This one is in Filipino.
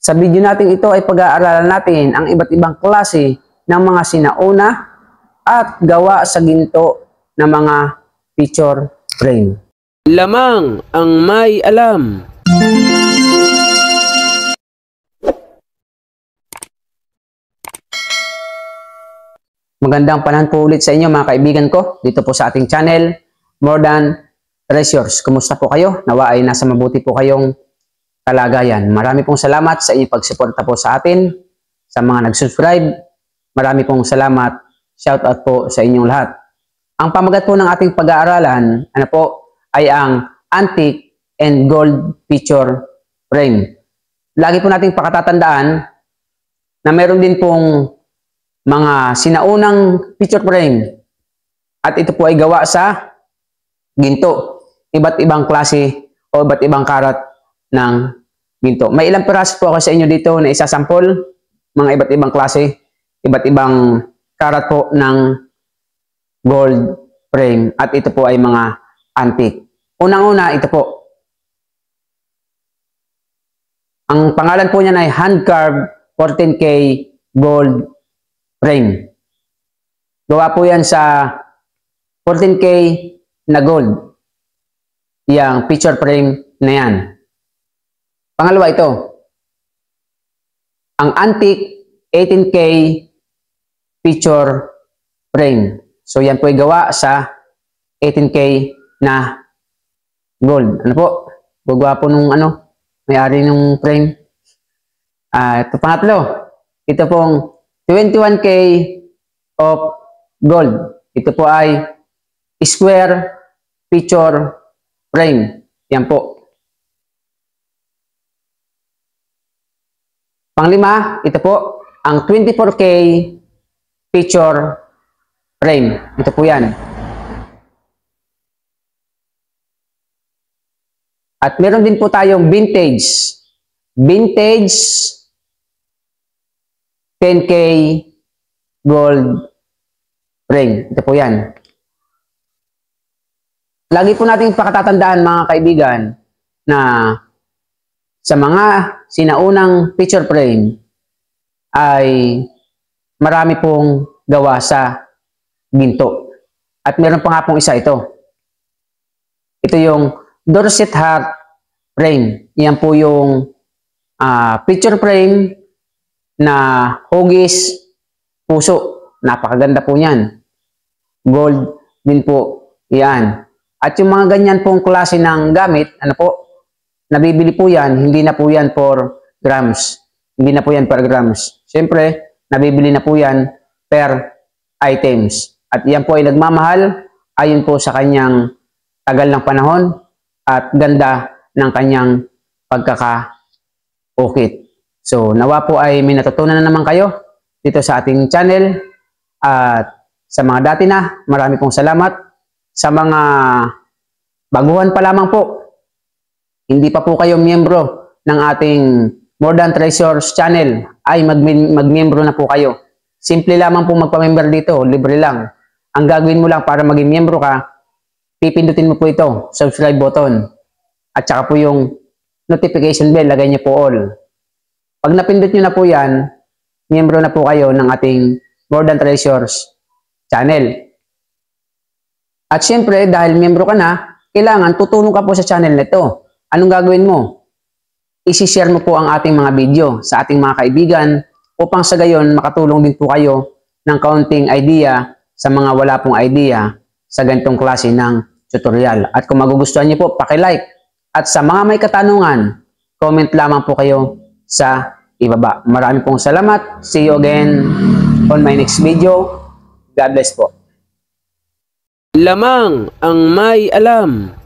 Sa video natin ito ay pag-aaralan natin ang iba't ibang klase ng mga sinauna at gawa sa ginto ng mga picture frame. Lamang ang may alam. Magandang panahon po ulit sa inyo mga kaibigan ko dito po sa ating channel, More Than Treasures. Kumusta po kayo? Nawa ay nasa mabuti po kayong kalagayan. Marami pong salamat sa inyong pagsuporta po sa atin, sa mga nag-subscribe. Marami pong salamat. Shout out po sa inyong lahat. Ang pamagat po ng ating pag-aaralan ay ang antique and gold picture frame. Lagi po nating pakatatandaan na meron din pong mga sinaunang picture frame at ito po ay gawa sa ginto. Iba't ibang klase o iba't ibang karat ng ginto. May ilang piraso po ako sa inyo dito na isasampol, mga iba't ibang klase, iba't ibang karat po ng gold frame at ito po ay mga antique. Unang-una, ito po. Ang pangalan po niyan ay hand-carved 14K gold frame. Gawa po yan sa 14K na gold. Yang picture frame na yan. Pangalawa ito. Ang antique 18K picture frame. So yan po ay gawa sa 18K na gold. Ano po? Gagawa po nung may-ari ng frame. Ito pangatlo. Ito pong 21K of gold. Ito po ay square picture frame. Yan po. Panglima, ito po, ang 24K picture frame. Ito po yan. At meron din po tayong vintage. Vintage 10K gold frame. Ito po yan. Lagi po nating pakatatandaan mga kaibigan na sa mga sinaunang picture frame ay marami pong gawa sa ginto. At meron pa nga pong isa ito. Ito yung Dorset Heart frame. Yan po yung picture frame na hugis puso. Napakaganda po niyan. Gold din po. Yan. At yung mga ganyan pong klase ng gamit, nabibili po yan, hindi na po yan for grams. Hindi na po yan per grams. Siyempre, nabibili na po yan per items. At yan po ay nagmamahal ayon po sa kanyang tagal ng panahon at ganda ng kanyang pagkaka-ukit. So, nawa po ay may natutunan na naman kayo dito sa ating channel. At sa mga dati na, marami pong salamat. Sa mga baguhan pa lamang po, hindi pa po kayo miyembro ng ating More Than Treasures channel, ay mag-miyembro na po kayo. Simple lamang po magpa-member dito, libre lang. Ang gagawin mo lang para maging miyembro ka, pipindutin mo po ito, subscribe button. At saka po yung notification bell, lagay niyo po all. Pag napindot nyo na po yan, miyembro na po kayo ng ating More Than Treasures channel. At syempre, dahil miyembro ka na, kailangan tutulong ka po sa channel nito. Anong gagawin mo? I-share mo po ang ating mga video sa ating mga kaibigan upang sa gayon makatulong din po kayo ng kaunting idea sa mga wala pong idea sa ganitong klase ng tutorial. At kung magugustuhan niyo po, paki-like. At sa mga may katanungan, comment lamang po kayo sa ibaba. Marami pong salamat. See you again on my next video. God bless po. Lamang ang may alam.